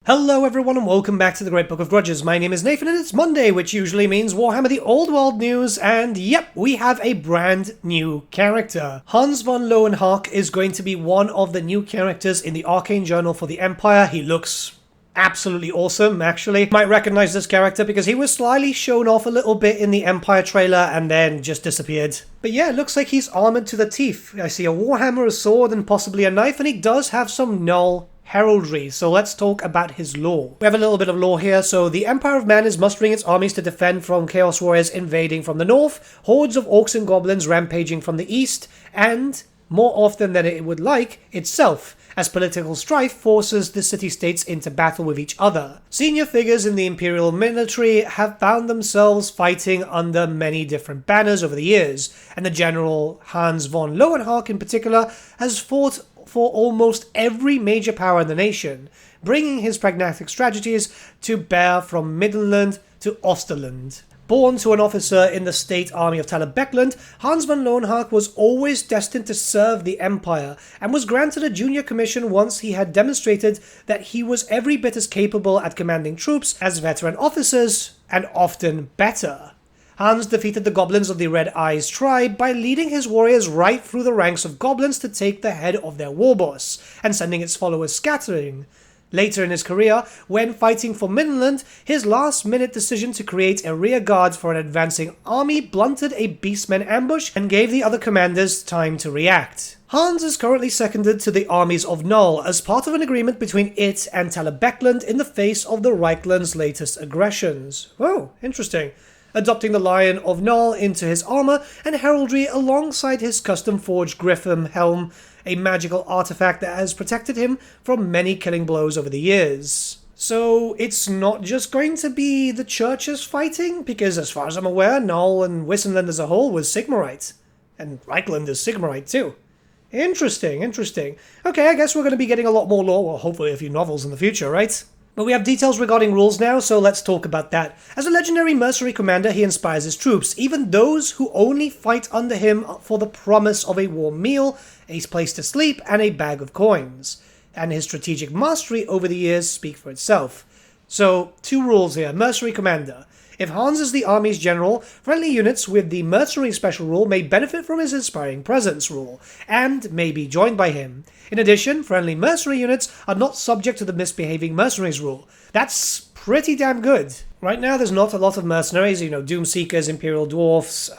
Hello everyone and welcome back to the Great Book of Grudges. My name is Nathan and it's Monday, which usually means Warhammer the Old World news, and yep, we have a brand new character. Hans von Löwenhacke is going to be one of the new characters in the Arcane Journal for the Empire. He looks absolutely awesome, actually. You might recognize this character because he was slyly shown off a little bit in the Empire trailer and then just disappeared. But yeah, it looks like he's armored to the teeth. I see a Warhammer, a sword, and possibly a knife, and he does have some null heraldry, so let's talk about his lore. We have a little bit of lore here. So the Empire of Man is mustering its armies to defend from Chaos Warriors invading from the north, hordes of orcs and goblins rampaging from the east, and, more often than it would like, itself, as political strife forces the city-states into battle with each other. Senior figures in the Imperial military have found themselves fighting under many different banners over the years, and the General Hans von Löwenhacke in particular has fought for almost every major power in the nation, bringing his pragmatic strategies to bear from Middenland to Osterland. Born to an officer in the state army of Talabecland, Hans von Löwenhacke was always destined to serve the Empire, and was granted a junior commission once he had demonstrated that he was every bit as capable at commanding troops as veteran officers, and often better. Hans defeated the goblins of the Red Eyes tribe by leading his warriors right through the ranks of goblins to take the head of their war boss, and sending its followers scattering. Later in his career, when fighting for Middenland, his last-minute decision to create a rear guard for an advancing army blunted a beastmen ambush and gave the other commanders time to react. Hans is currently seconded to the armies of Null as part of an agreement between it and Talabecland in the face of the Reichland's latest aggressions. Oh, interesting. Adopting the Lion of Null into his armor and heraldry alongside his custom-forged Griffin helm, a magical artifact that has protected him from many killing blows over the years. So it's not just going to be the churches fighting, because as far as I'm aware, Null and Wissenland as a whole was Sigmarite. And Reichland is Sigmarite too. Interesting. Okay, I guess we're going to be getting a lot more lore, or hopefully a few novels in the future, right? But we have details regarding rules now, so let's talk about that. As a legendary mercenary commander, he inspires his troops, even those who only fight under him for the promise of a warm meal, a place to sleep, and a bag of coins. And his strategic mastery over the years speak for itself. So, two rules here. Mercenary commander. If Hans is the army's general, friendly units with the mercenary special rule may benefit from his inspiring presence rule, and may be joined by him. In addition, friendly mercenary units are not subject to the misbehaving mercenaries rule. That's pretty damn good. Right now there's not a lot of mercenaries, Doomseekers, Imperial Dwarfs,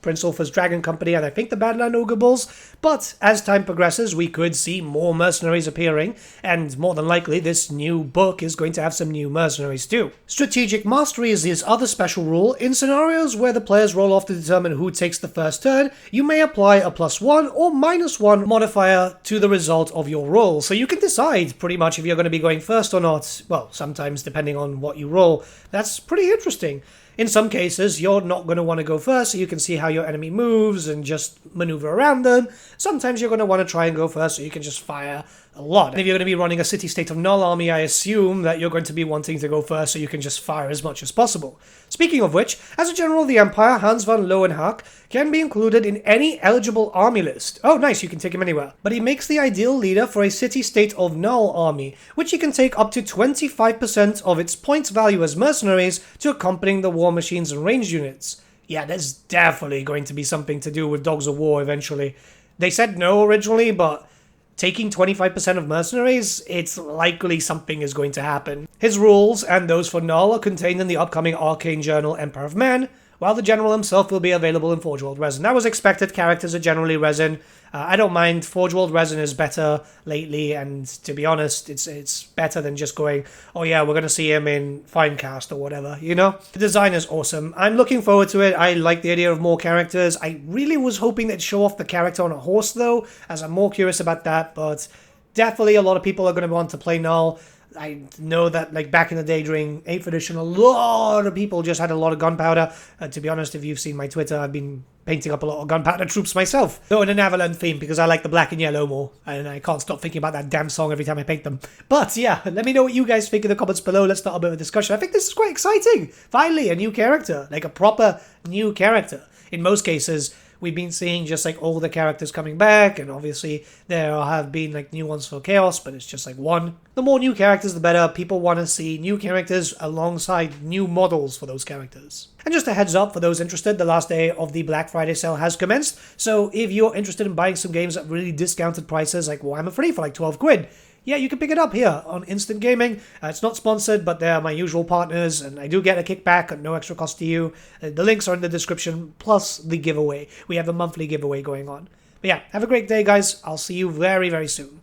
Prince Ulfur's Dragon Company, and I think the Badland Ogre Bulls, but as time progresses we could see more mercenaries appearing, and more than likely this new book is going to have some new mercenaries too. Strategic Mastery is his other special rule. In scenarios where the players roll off to determine who takes the first turn, you may apply a +1 or -1 modifier to the result of your roll, so you can decide pretty much if you're going to be going first or not, well, sometimes depending on what you roll. That's pretty interesting. In some cases, you're not going to want to go first, so you can see how your enemy moves and just maneuver around them. Sometimes you're going to want to try and go first, so you can just fire a lot. And if you're going to be running a city-state of Null army, I assume that you're going to be wanting to go first, so you can just fire as much as possible. Speaking of which, as a general of the Empire, Hans von Löwenhacke can be included in any eligible army list. Oh, nice, you can take him anywhere. But he makes the ideal leader for a city-state of Null army, which he can take up to 25% of its points value as mercenaries to accompanying the war machines and ranged units. Yeah, there's definitely going to be something to do with Dogs of War eventually. They said no originally, but taking 25% of mercenaries, it's likely something is going to happen. His rules, and those for Null, are contained in the upcoming Arcane Journal Empire of Man, while the General himself will be available in Forge World Resin. That was expected, characters are generally resin. I don't mind, Forge World Resin is better lately, and to be honest, it's better than just going, oh yeah, we're going to see him in Finecast or whatever, The design is awesome. I'm looking forward to it. I like the idea of more characters. I really was hoping they'd show off the character on a horse though, as I'm more curious about that, but definitely a lot of people are going to want to play Null. I know that, back in the day during 8th edition, a lot of people just had a lot of gunpowder. To be honest, if you've seen my Twitter, I've been painting up a lot of gunpowder troops myself. Though in an Avalon theme, because I like the black and yellow more. And I can't stop thinking about that damn song every time I paint them. But yeah, let me know what you guys think in the comments below. Let's start a bit of a discussion. I think this is quite exciting. Finally, a new character. A proper new character. In most cases, we've been seeing just like all the characters coming back, and obviously there have been like new ones for Chaos, but it's just like one. The more new characters, the better. People want to see new characters alongside new models for those characters. And just a heads up for those interested, the last day of the Black Friday sale has commenced, so if you're interested in buying some games at really discounted prices like Warhammer 3 for like 12 quid, yeah, you can pick it up here on Instant Gaming. It's not sponsored, but they're my usual partners, and I do get a kickback at no extra cost to you. The links are in the description, plus the giveaway. We have a monthly giveaway going on. But yeah, have a great day, guys. I'll see you very, very soon.